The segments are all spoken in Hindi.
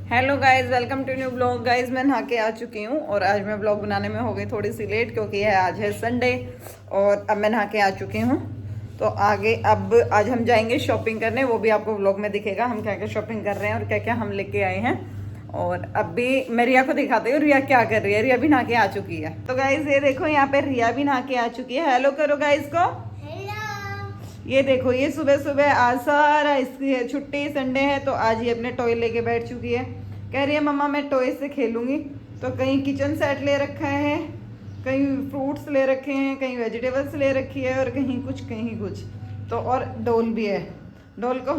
Hello guys, welcome to new blog. Guys मैं नहा के आ चुकी हूँ और आज मैं ब्लॉग बनाने में हो गई थोड़ी सी लेट क्योंकि आज है संडे और अब मैं नहा के आ चुकी हूँ। तो आगे अब आज हम जाएंगे शॉपिंग करने, वो भी आपको ब्लॉग में दिखेगा हम क्या क्या शॉपिंग कर रहे हैं और क्या क्या हम लेके आए हैं। और अब भी मैं रिया को दिखाती हूँ रिया क्या कर रही है। रिया भी नहा के आ चुकी है। तो गाइस ये देखो यहाँ पे रिया भी नहा के आ चुकी है। हेलो करो गाइस को। ये देखो ये सुबह सुबह आज सारा इसकी छुट्टी संडे है तो आज ये अपने टॉय लेके बैठ चुकी है। कह रही है मम्मा मैं टॉय से खेलूंगी। तो कहीं किचन सेट ले रखा है, कहीं फ्रूट्स ले रखे हैं, कहीं वेजिटेबल्स ले रखी है और कहीं कुछ। तो और डॉल भी है। डॉल को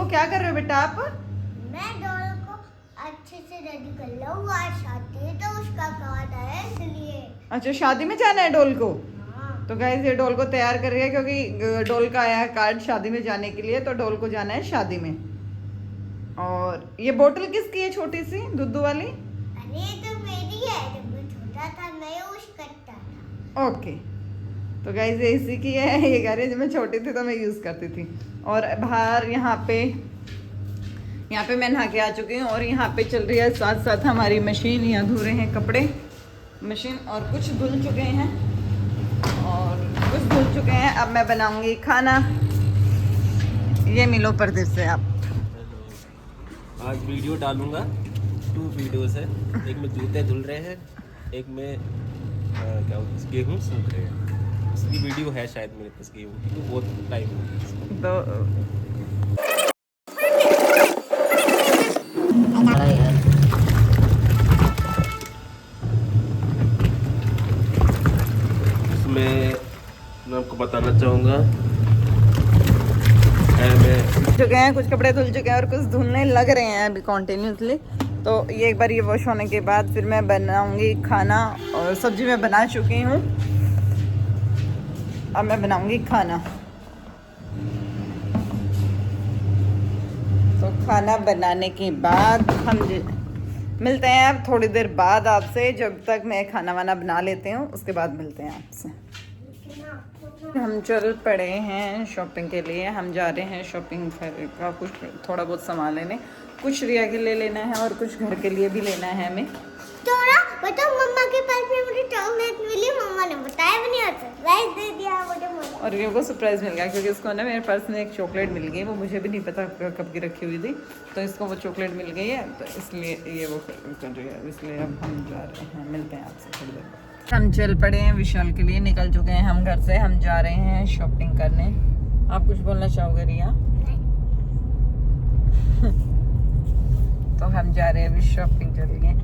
क्या कर रहे हो बेटा आप? मैं डॉल को अच्छे से रेडी कर लूँ, आज शादी है तो उसका कार्ड है इसलिए। अच्छा शादी में जाना है डॉल को। तो गाइस ये डॉल को तैयार कर रही है क्योंकि डॉल का आया है कार्ड शादी में जाने के लिए, तो डॉल को जाना है शादी में। और ये बोतल किसकी है छोटी सी दूध वाली? अरे तो मेरी है, जब मैं छोटा था मैं यूज करता था। ओके तो गाइस ये इसी की है। ये कह रही है जब मैं छोटी थी तो मैं यूज़ करती थी। और बाहर यहाँ पे मैं नहा के आ चुकी हूँ और यहाँ पे चल रही है साथ साथ हमारी मशीन। यहाँ धो रहे हैं कपड़े मशीन और कुछ धुल चुके हैं और कुछ धुल चुके हैं। अब मैं बनाऊंगी खाना। ये मिलो पर्दे से आप। आज वीडियो डालूंगा, 2 वीडियोस है। एक में जूते धुल रहे हैं, एक में क्या गेहूँ सूख रहे हैं। उसकी वीडियो है शायद मेरे पास गेहूँ की, तो बहुत टाइम इसमें मैं आपको बताना चाहूँगा चुके हैं कुछ कपड़े धुल चुके हैं और कुछ धुलने लग रहे हैं अभी कॉन्टिन्यूसली। तो ये एक बार ये वॉश होने के बाद फिर मैं बनाऊंगी खाना और सब्जी मैं बना चुकी हूँ। अब मैं बनाऊंगी खाना। तो खाना बनाने के बाद हम मिलते हैं अब थोड़ी देर बाद आपसे। जब तक मैं खाना वाना बना लेती हूँ उसके बाद मिलते हैं आपसे। हम चल पड़े हैं शॉपिंग के लिए। हम जा रहे हैं शॉपिंग का कुछ थोड़ा बहुत सामान लेने। कुछ रिया के लिए लेना है और कुछ घर के लिए भी लेना है हमें। थोड़ा बताओ, मम्मा के पास में मुझे चॉकलेट मिली, मम्मा ने बताया भी नहीं और सरप्राइज दे दिया मुझे मम्मा। और रिया को सरप्राइज मिल गया क्योंकि उसको ना मेरे पर्स में एक चॉकलेट मिल गई। वो मुझे भी नहीं पता कब की रखी हुई थी, तो इसको वो चॉकलेट मिल गई है तो इसलिए ये वो कर रही है। इसलिए अब हम जा रहे हैं, मिलते हैं आपसे थोड़ी देर। हम चल पड़े हैं विशाल के लिए। निकल चुके हैं हम घर से। हम जा रहे हैं शॉपिंग करने। आप कुछ बोलना चाहोगे रिया? तो हम जा रहे हैं अभी शॉपिंग के लिए।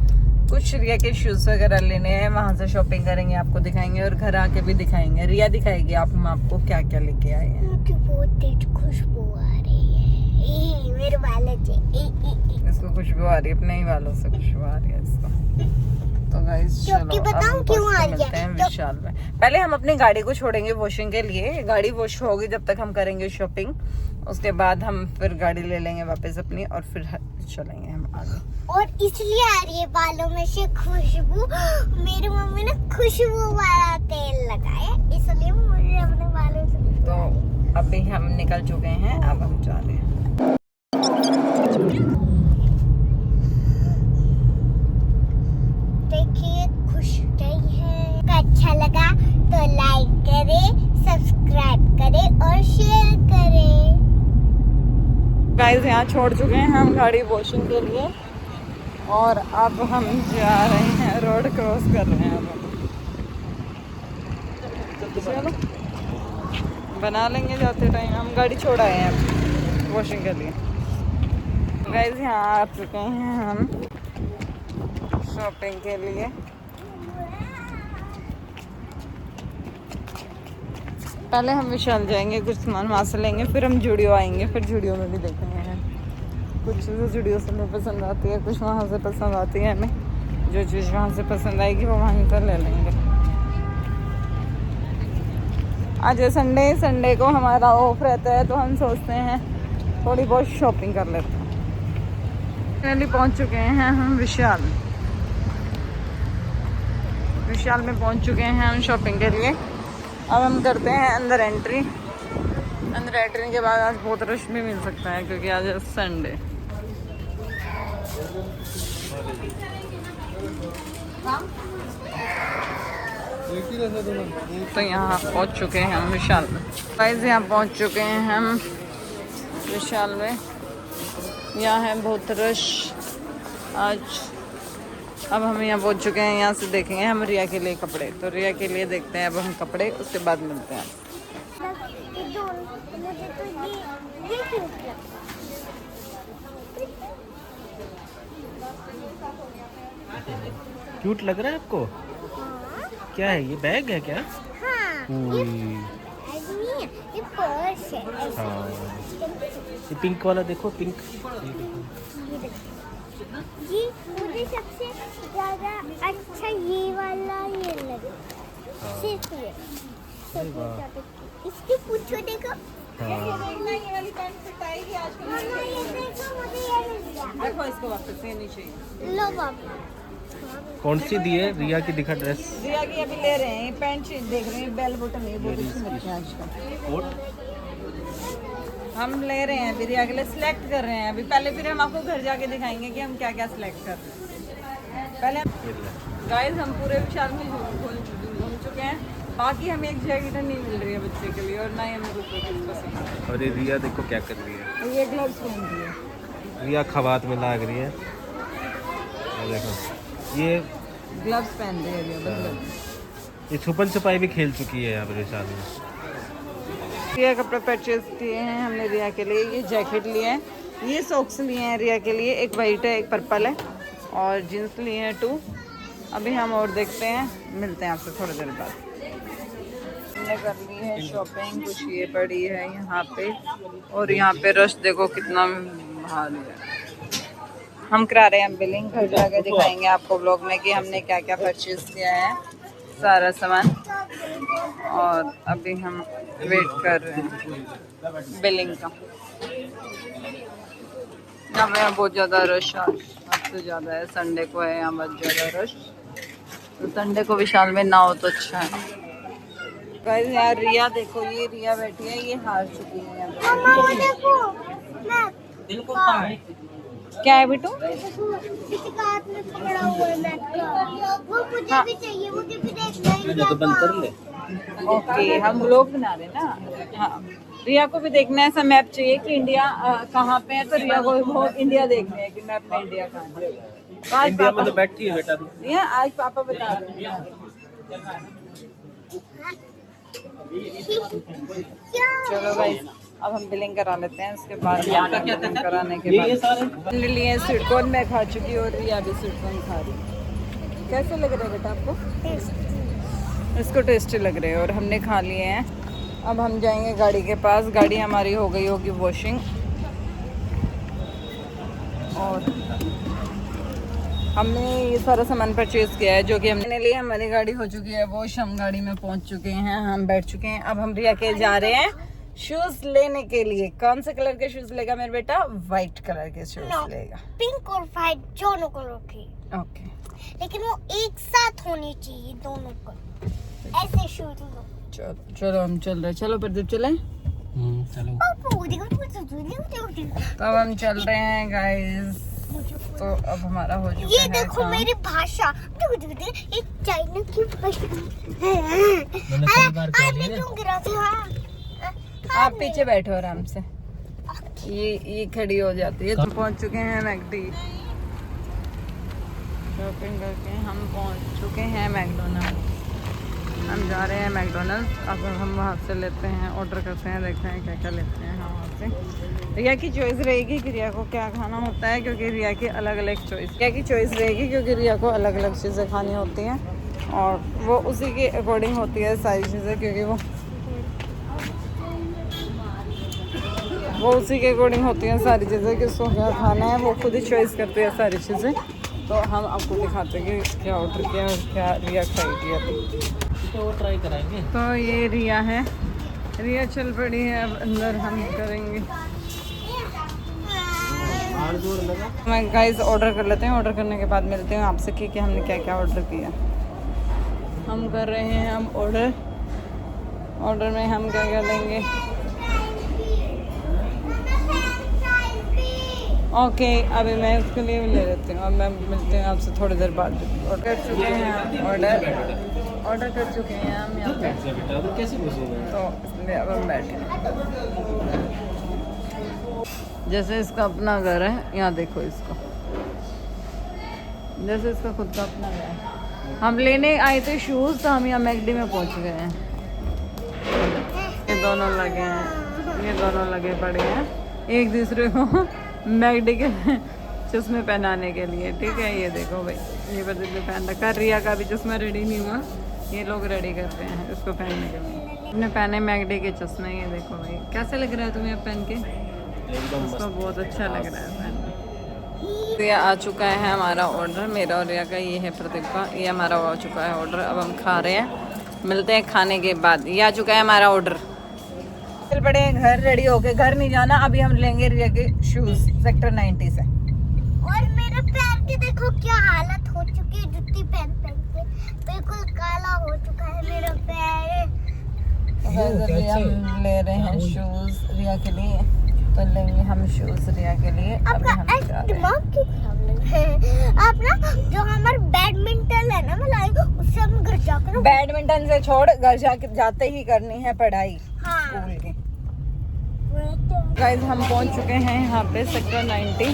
कुछ रिया के शूज वगैरह लेने हैं, वहां से शॉपिंग करेंगे, आपको दिखाएंगे और घर आके भी दिखाएंगे। रिया दिखाएगी आपको क्या क्या लेके आए हैं। मुझे बहुत तेज खुशबू आ रही है मेरे बालों से। इसको खुशबू आ रही है, अपने ही बालों से खुशबू आ रही है इसको। तो गाइस चलो बताऊं क्यों आ रही मिलते हैं विशाल में। पहले हम अपनी गाड़ी को छोड़ेंगे वॉशिंग के लिए। गाड़ी वॉश होगी जब तक हम करेंगे शॉपिंग। उसके बाद हम फिर गाड़ी ले लेंगे वापस अपनी और फिर चलेंगे हम आगे। और इसलिए आ रही है बालों में से खुशबू। मेरी मम्मी ने खुशबू वाला तेल लगाया इसलिए मुझे अपने बालों से। तो अभी हम निकल चुके हैं, अब हम जा रहे हैं। देखिए खुश रही है। अच्छा लगा तो लाइक करे, सब्सक्राइब करे और शेयर करे। गाइस यहाँ छोड़ चुके हैं हम गाड़ी वॉशिंग के लिए और अब हम जा रहे हैं, रोड क्रॉस कर रहे हैं। अब चलो बना लेंगे जाते टाइम। हम गाड़ी छोड़ आए हैं वॉशिंग के लिए। गाइस यहाँ आ चुके हैं हम शॉपिंग के लिए। पहले हम विशाल जाएंगे, कुछ सामान वहाँ से लेंगे, फिर हम जूडियो आएंगे, फिर जूडियो में भी देखेंगे। कुछ चीज़ें जूडियो से हमें पसंद आती है, कुछ वहाँ से पसंद आती है हमें। जो चीज़ वहाँ से पसंद आएगी वो वहीं पर ले लेंगे। आज संडे को हमारा ऑफ रहता है तो हम सोचते हैं थोड़ी बहुत शॉपिंग कर लेते हैं। फाइनली पहुँच चुके हैं हम विशाल में पहुँच चुके हैं हम शॉपिंग के लिए। अब हम करते हैं अंदर एंट्री। अंदर एंट्री के बाद आज बहुत रश भी मिल सकता है क्योंकि आज है संडे। तो यहाँ पहुँच चुके हैं हम विशाल में। गाइस यहाँ पहुँच चुके हैं हम विशाल में। यहाँ है बहुत रश आज। अब हम यहाँ पहुँच चुके हैं। यहाँ से देखेंगे हम रिया के लिए कपड़े। तो रिया के लिए देखते हैं अब हम कपड़े, उसके बाद मिलते हैं। क्यूट लग रहा है आपको? क्या है ये, बैग है क्या? ये पर्स है। हाँ, ये पिंक वाला देखो, पिंक। जी मुझे सबसे ज्यादा अच्छा ये वाला ये लगा। सिर्फ ये। इसकी पूछो देखो। ये वाली पैंट फिट आएगी आज के लिए। ये देखो मुझे ये मिल गया। देखो इसको वापस ये नहीं चाहिए। लो बाबा। कौन सी दी है? रिया की दिखा ड्रेस। रिया की अभी ले रहे हैं। ये पैंट देख रहे हैं, बेल बटन है, बहुत अच्छी लगती है आजकल। कोट हम ले रहे हैं अभी रिया के लिए, सिलेक्ट कर रहे हैं अभी। पहले फिर हम आपको घर जाके दिखाएंगे कि हम क्या क्या सिलेक्ट कर रहे हैं। पहले गाइस हम पूरे विशाल में घूम चुके हैं। बाकी हमें एक जैकेट नहीं मिल रही है बच्चे के लिए, और ना ही हमें कुछ पसंद है। और ये रिया देखो क्या कर रही है। ये ग्लव्स पहन रही है रिया खवात में लाग रही है। ये देखो, ये ग्लव्स पहन रही है रिया, बस। ये छुपन छुपाई भी खेल चुकी है यहाँ पर विशाल में। रिया कपड़े परचेज किए हैं हमने रिया के लिए। ये जैकेट लिए हैं, ये सॉक्स लिए हैं रिया के लिए। एक वाइट है, एक पर्पल है, और जीन्स लिए हैं 2। अभी हम और देखते हैं, मिलते हैं आपसे थोड़ी देर बाद। हमने कर ली है शॉपिंग, कुछ ये पड़ी है यहाँ पे। और यहाँ पे रश देखो कितना भारी है। हम करा रहे हैं बिलिंग, घर जाकर दिखाएंगे आपको ब्लॉग में कि हमने क्या क्या परचेज किया है, सारा सामान। और अभी हम वेट कर रहे हैं बिलिंग का। यहाँ पे बहुत ज़्यादा रश आज से ज़्यादा है। संडे को है यहाँ बहुत ज़्यादा रश, तो संडे को विशाल में ना हो तो अच्छा है। गाइस यार रिया देखो, ये रिया बैठी है, ये हार चुकी है यहाँ पे। क्या है बेटू? इसका हाथ में पकड़ा हुआ है मैट का। वो मुझे भी चाहिए, मुझे भी देखना है। तो बंद कर ले। ओके, हम लोग बना रहे ना। हाँ, रिया को भी देखना है। ऐसा मैप चाहिए कि इंडिया कहाँ पे है, तो रिया को वो इंडिया देखना है कि मैप में इंडिया कहाँ है। आज इंडिया में पापा तो बैठी है बेटा। रिया, आज पापा बता रहे हैं। चलो भाई, अब हम बिलिंग करा लेते हैं, उसके बाद बिलिंग कराने के बाद हमने लिए स्वीट कॉर्न। मैं खा चुकी हूँ और रिया भी स्वीट कॉर्न खा रही है। कैसे लग रहा है बेटा आपको? इसको टेस्टी लग रहे हैं और हमने खा लिए हैं। अब हम जाएंगे गाड़ी के पास। गाड़ी हमारी हो गई होगी वॉशिंग, और हमने ये सारा सामान परचेज किया है जो कि हमने लिए। हमारी गाड़ी हो चुकी है वॉश, हम गाड़ी में पहुंच चुके हैं, हम बैठ चुके हैं। अब हम रिया के जा रहे हैं शूज लेने के लिए। कौन से कलर के शूज लेगा मेरा बेटा? व्हाइट कलर के शूज लेगा। पिंक और व्हाइट दोनों कलर के। ओके, लेकिन वो एक साथ होनी चाहिए दोनों को। ऐसे शूज लो। चलो हम चल रहे हैं। चलो प्रदीप चले। चलो। तो अब हम चल रहे हैं गाइस। तो अब हमारा हो चुका है। ये देखो मेरी भाषा, एक चाइना की भाषा। मैं क्यों गिरा था? आप पीछे बैठो आराम से, ये खड़ी हो जाती है। तो पहुंच चुके हैं मैकडी। शॉपिंग करके हम पहुंच चुके हैं मैकडोनल्ड। हम जा रहे हैं मैकडोनल्ड। अब हम वहाँ से लेते हैं, ऑर्डर करते हैं, देखते हैं क्या क्या लेते हैं वहाँ से। रिया की चॉइस रहेगी कि रिया को क्या खाना होता है, क्योंकि रिया की अलग अलग चॉइस रहेगी, क्योंकि रिया को अलग अलग चीज़ें खानी होती हैं और वो उसी के अकॉर्डिंग होती है सारी चीज़ें, क्योंकि वो उसी के अकॉर्डिंग होती हैं सारी चीज़ें। किसको क्या खाना है वो खुद ही चॉइस करती है सारी चीज़ें। तो हम आपको दिखाते हैं कि क्या ऑर्डर किया और क्या रिया खाएगी अभी। तो ट्राई कराएंगे। तो ये रिया है, रिया चल पड़ी है। अब अंदर हम करेंगे। मैं गाइस ऑर्डर कर लेते हैं, ऑर्डर करने के बाद मिलते हैं आपसे कि हमने क्या क्या ऑर्डर किया। हम कर रहे हैं हम ऑर्डर में हम क्या क्या लेंगे। ओके अभी मैं उसके लिए ले लेती हूँ। अब मैं मिलते हैं आपसे थोड़ी देर बाद। ऑर्डर कर चुके हैं, ऑर्डर कर चुके हैं हम यहाँ पे, तो इसलिए अब हम बैठे हैं। जैसे इसका अपना घर है, यहाँ देखो इसको, जैसे इसका खुद का अपना घर है। हम लेने आए थे शूज़, तो हम यहाँ मैकडी में पहुँच गए हैं। ये दोनों लगे हैं, ये दोनों लगे पड़े हैं एक दूसरे को मैकडी के चश्मे पहनाने के लिए, ठीक है। ये देखो भाई, ये बदल भी पहन रखा। रिया का भी चश्मा रेडी नहीं हुआ, ये लोग रेडी कर रहे हैं इसको पहनने के लिए। अपने पहने मैकडी के चश्मे, ये देखो भाई कैसे लग रहा है तुम्हें अब पहन के? उसको बहुत अच्छा लग रहा है पहन के। तो ये आ चुका है हमारा ऑर्डर, मेरा और रिया का। ये है प्रदीप का, ये हमारा आ चुका है ऑर्डर। अब हम खा रहे हैं, मिलते हैं खाने के बाद। ये आ चुका है हमारा ऑर्डर। चल पड़े घर, रेडी हो गए, घर नहीं जाना। अभी हम लेंगे रिया के शूज सेक्टर 90 से। और मेरे पैर के देखो क्या हालत हो चुकी है, जूती पहन पहन के बिल्कुल काला हो चुका है मेरा पैर। अभी हम ले रहे हैं शूज रिया के लिए, तो लेंगे हम शूज रिया के लिए। आपका दिमाग क्यों खराब लग रहा है? आप ना जो हमारा बैडमिंटन है ना, मैं लाएगा उससे हम घर जाकर बैडमिंटन से छोड़, घर जाते ही करनी है पढ़ाई स्कूल की। गाइस हम पहुंच चुके हैं यहाँ पे सेक्टर 90।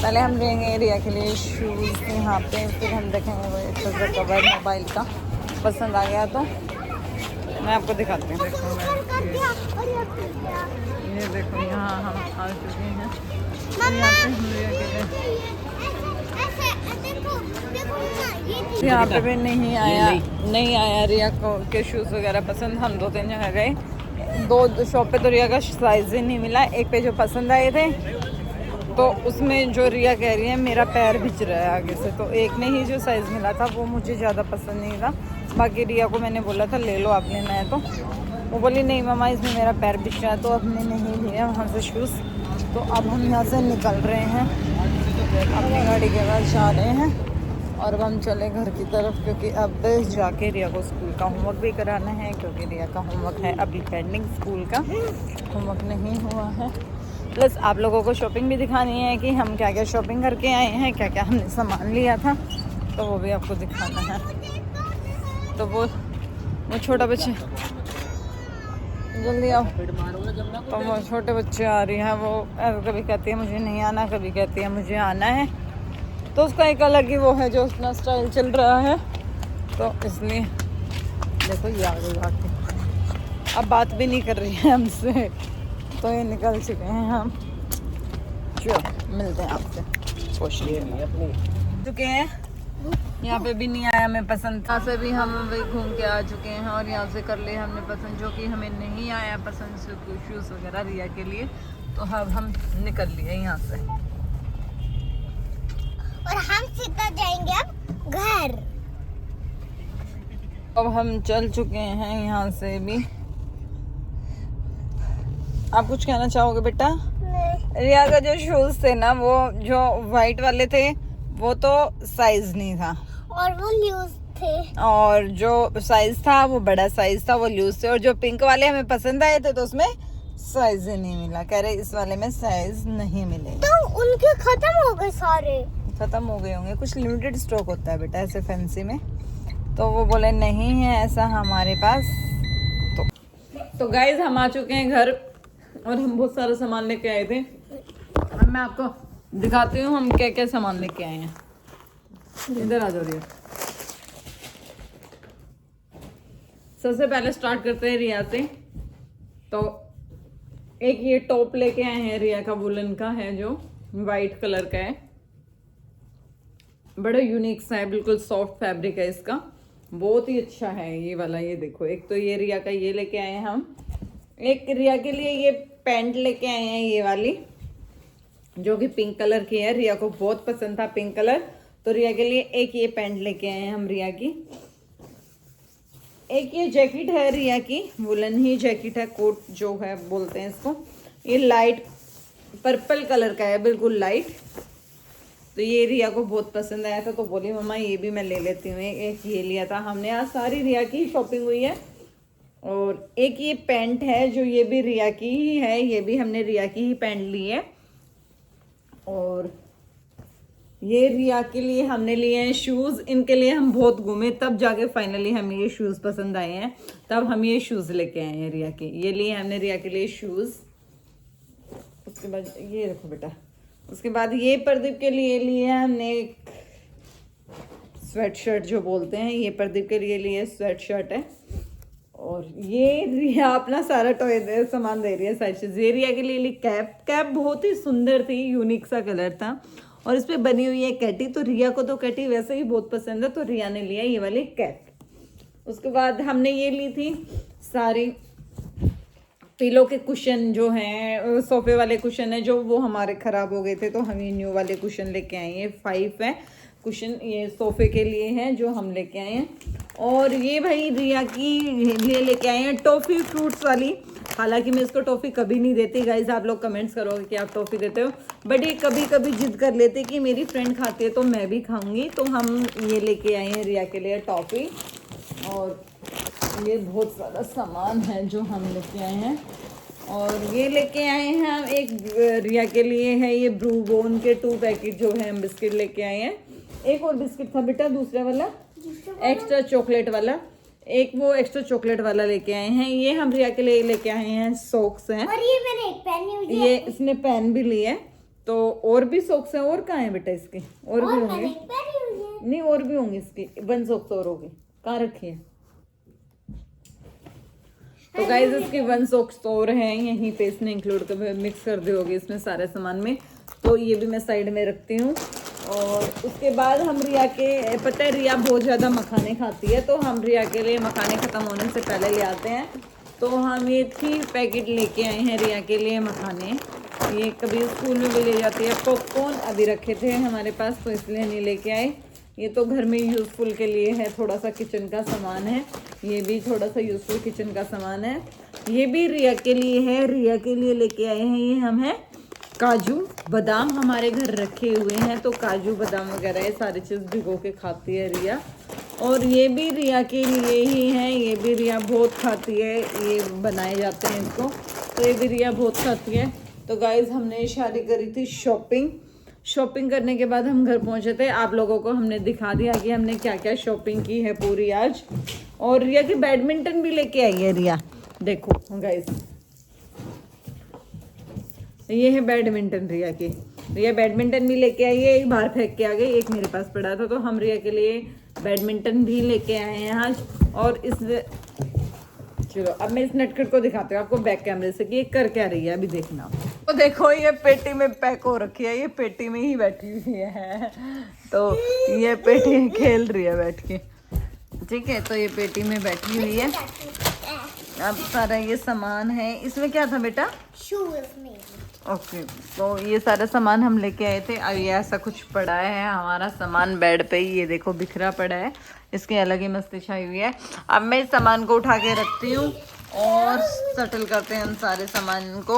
पहले हम लेंगे रिया के लिए शूज़ यहाँ पे, फिर हम देखेंगे वो एक्स्ट्रा कवर मोबाइल का। पसंद आ गया तो मैं आपको दिखाती हूँ। देखो ये देखो, यहाँ हम आ चुके हैं। यहाँ पे हम रिया के लिए, यहाँ पे भी नहीं आया रिया को के शूज़ वगैरह पसंद। हम 2-3 जगह गए, 2 शॉप पे तो रिया का साइज ही नहीं मिला। एक पे जो पसंद आए थे, तो उसमें जो रिया कह रही है मेरा पैर भिज रहा है आगे से, तो एक में ही जो साइज़ मिला था वो मुझे ज़्यादा पसंद नहीं था। बाकी रिया को मैंने बोला था ले लो, आप लेना है तो। वो बोली नहीं मम्मा इसमें मेरा पैर भिज रहा है, तो अब हमने नहीं लिया वहाँ से शूज़। तो अब हम यहाँ से निकल रहे हैं, अपनी गाड़ी के पास जा रहे हैं। और अब हम चले घर की तरफ, क्योंकि अब जाके रिया को स्कूल का होमवर्क भी कराना है, क्योंकि रिया का होमवर्क है अभी पेंडिंग, स्कूल का होमवर्क नहीं हुआ है। प्लस आप लोगों को शॉपिंग भी दिखानी है कि हम क्या क्या शॉपिंग करके आए हैं, क्या क्या हमने सामान लिया था, तो वो भी आपको दिखाना है। तो वो छोटा बच्चे जल्दी आओ, तो वो छोटे बच्चे आ रही हैं। वो कभी कहती है मुझे नहीं आना, कभी कहती है मुझे आना है। तो उसका एक अलग ही वो है, जो उसका स्टाइल चल रहा है, तो इसलिए देखो ये आ गई आके, अब बात भी नहीं कर रही है हमसे। तो ये निकल चुके हैं हम, जो मिलते हैं आपसे। चुके हैं, यहाँ पे भी नहीं आया हमें पसंद। यहाँ से भी हम वही घूम के आ चुके हैं, और यहाँ से कर लिए हमने पसंद, जो कि हमें नहीं आया पसंद शूज़ वगैरह रिया के लिए। तो अब हम निकल लिए यहाँ से, और हम सीधा जाएंगे अब घर। अब हम चल चुके हैं यहाँ से भी। आप कुछ कहना चाहोगे बेटा? रिया का जो शूज थे ना, वो जो वाइट वाले थे वो तो साइज नहीं था, और वो लूज थे, और जो साइज था वो बड़ा साइज था, वो लूज थे। और जो पिंक वाले हमें पसंद आए थे, तो उसमें साइज ही नहीं मिला। कह रहे इस वाले में साइज नहीं मिले, तो उनके खत्म हो गए सारे। खत्म हो गए होंगे, कुछ लिमिटेड स्टॉक होता है बेटा ऐसे फैंसी में। तो वो बोले नहीं है ऐसा हमारे पास। तो गाइज हम आ चुके हैं घर, और हम बहुत सारा सामान लेके आए थे। अब मैं आपको दिखाती हूँ हम क्या क्या सामान लेके आए हैं। इधर आ जाओ रिया। सबसे पहले स्टार्ट करते हैं रिया से। तो एक ये टॉप लेके आए हैं रिया का, वुलन का है, जो वाइट कलर का है, बड़ा यूनिक सा है, बिल्कुल सॉफ्ट फैब्रिक है इसका, बहुत ही अच्छा है ये वाला। ये देखो, एक तो ये रिया का ये लेके आए हैं हम। एक रिया के लिए ये पैंट लेके आए हैं, ये वाली, जो कि पिंक कलर की है। रिया को बहुत पसंद था पिंक कलर, तो रिया के लिए एक ये पैंट लेके आए हैं हम रिया की। एक ये जैकेट है रिया की, वुलन ही जैकेट है, कोट जो है बोलते हैं इसको। ये लाइट पर्पल कलर का है, बिल्कुल लाइट। तो ये रिया को बहुत पसंद आया था, तो बोली मम्मा ये भी मैं ले लेती हूँ। एक ये लिया था हमने, आज सारी रिया की शॉपिंग हुई है। और एक ये पैंट है, जो ये भी रिया की ही है, ये भी हमने रिया की ही पैंट ली है। और ये रिया के लिए हमने लिए हैं शूज। इनके लिए हम बहुत घूमे तब जाके फाइनली हमें ये शूज पसंद आए हैं, तब हम ये शूज लेके आए हैं रिया के। ये लिए हमने रिया के लिए शूज। उसके बाद ये रखो बेटा। उसके बाद ये प्रदीप के लिए हमने एक स्वेट शर्ट जो बोलते हैं, ये प्रदीप के लिए स्वेट शर्ट है। और ये रिया अपना सारा टॉय सामान दे रही है, सारी चीज। ये रिया के लिए कैप बहुत ही सुंदर थी, यूनिक सा कलर था और इस पे बनी हुई है कैटी। तो रिया को तो कैटी वैसे ही बहुत पसंद है, तो रिया ने लिया ये वाली कैप। उसके बाद हमने ये ली थी सारी पिलो के कुशन जो हैं, सोफे वाले कुशन है जो वो हमारे ख़राब हो गए थे, तो हम ये न्यू वाले कुशन लेके आए हैं। 5 है कुशन, ये सोफे के लिए हैं जो हम लेके आए हैं। और ये भाई रिया की लिए लेके आए हैं टॉफ़ी फ्रूट्स वाली। हालांकि मैं इसको टॉफ़ी कभी नहीं देती गाइज, आप लोग कमेंट्स करोगे कि आप टॉफ़ी देते हो, बट ये कभी कभी जिद कर लेते कि मेरी फ्रेंड खाती है तो मैं भी खाऊंगी। तो हम ये लेके आए हैं रिया के लिए टॉफ़ी। और ये बहुत सारा सामान है जो हम लेके आए हैं। और ये लेके आए हैं हम एक रिया के लिए है ये ब्रू बोन के 2 पैकेट जो है हम बिस्किट लेके आए हैं। एक और बिस्किट था बेटा, दूसरा वाला एक्स्ट्रा चॉकलेट वाला, एक वो एक्स्ट्रा चॉकलेट वाला लेके आए हैं। ये हम रिया के लिए लेके आए हैं सॉक्स हैं। और ये मैंने एक पेन यूज किया, ये इसने पेन भी लिया है। तो और भी सॉक्स हैं। और कहाँ है बेटा इसके? और भी होंगे। नहीं और भी होंगे इसकी 1 सॉक्स और होगी। कहाँ रखी है? तो गाइज इसकी 1 सॉक्स और हैं यहीं पे, इसने इंक्लूड कर मिक्स कर दी होगी इसमें सारे सामान में। तो ये भी मैं साइड में रखती हूँ। और उसके बाद हम रिया के, पता है रिया बहुत ज़्यादा मखाने खाती है, तो हम रिया के लिए मखाने ख़त्म होने से पहले ले आते हैं। तो हम ये 3 पैकेट लेके आए हैं रिया के लिए मखाने। ये कभी स्कूल में भी ले जाती है। पॉपकॉर्न अभी रखे थे हमारे पास तो इसलिए नहीं लेके आए। ये तो घर में यूज़फुल के लिए है, थोड़ा सा किचन का सामान है। ये भी थोड़ा सा यूज़फुल किचन का सामान है। ये भी रिया के लिए है। रिया के लिए लेके आए हैं ये हम हैं काजू बादाम, हमारे घर रखे हुए हैं तो काजू बादाम वगैरह ये सारी चीज़ भिगो के खाती है रिया। और ये भी रिया के लिए ही हैं, ये भी रिया बहुत खाती है, ये बनाए जाते हैं इसको, तो ये भी रिया बहुत खाती है। तो गाइज हमने शादी करी थी शॉपिंग करने के बाद हम घर पहुंचे थे। आप लोगों को हमने दिखा दिया कि हमने क्या क्या शॉपिंग की है पूरी आज। और रिया की बैडमिंटन भी लेके आई है रिया, देखो गाइज ये है बैडमिंटन रिया की। रिया बैडमिंटन भी लेके आई है, एक बाहर फेंक के आ गई, एक मेरे पास पड़ा था, तो हम रिया के लिए बैडमिंटन भी लेके आए हैं आज। और इस चलो अब मैं इस नटखट को दिखाती हूँ आपको बैक कैमरे से कि ये कर क्या रही है, अभी देखना। तो देखो ये पेटी में पैक हो रखी है, ये पेटी में ही बैठी हुई है। तो ये पेटी खेल रही है बैठ के, ठीक है। तो ये पेटी में बैठी हुई है। अब सारा ये सामान है, इसमें क्या था बेटा? शूज में। ओके तो ये सारा सामान हम लेके आए थे। अब ये ऐसा कुछ पड़ा है हमारा सामान बेड पे ही, ये देखो बिखरा पड़ा है, इसकी अलग ही मस्ती छाई हुई है। अब मैं इस सामान को उठा के रखती हूँ और सेटल करते हैं उन सारे सामान को,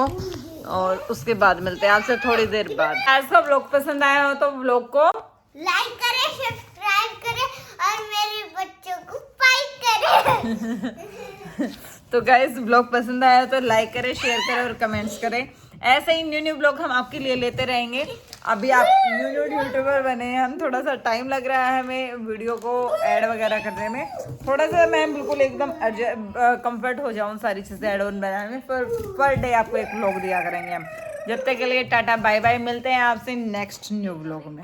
और उसके बाद मिलते हैं आपसे थोड़ी देर बाद। ऐसा व्लॉग पसंद आया हो तो व्लॉग को लाइक करें, सब्सक्राइब करें और मेरे बच्चों को पाइक करें। तो गाइस ब्लॉग पसंद आया तो लाइक करें, शेयर करें और कमेंट्स करें। ऐसे ही न्यू ब्लॉग हम आपके लिए लेते रहेंगे। अभी आप न्यू यूट्यूबर बने हैं हम, थोड़ा सा टाइम लग रहा है हमें वीडियो को ऐड वगैरह करने में, थोड़ा सा मैं बिल्कुल एकदम कंफर्ट हो जाऊं सारी चीज़ें ऐड ऑन बनाने में। पर डे आपको एक व्लॉग दिया करेंगे हम। जब तक के लिए टाटा बाय बाय, मिलते हैं आपसे नेक्स्ट न्यू व्लॉग में।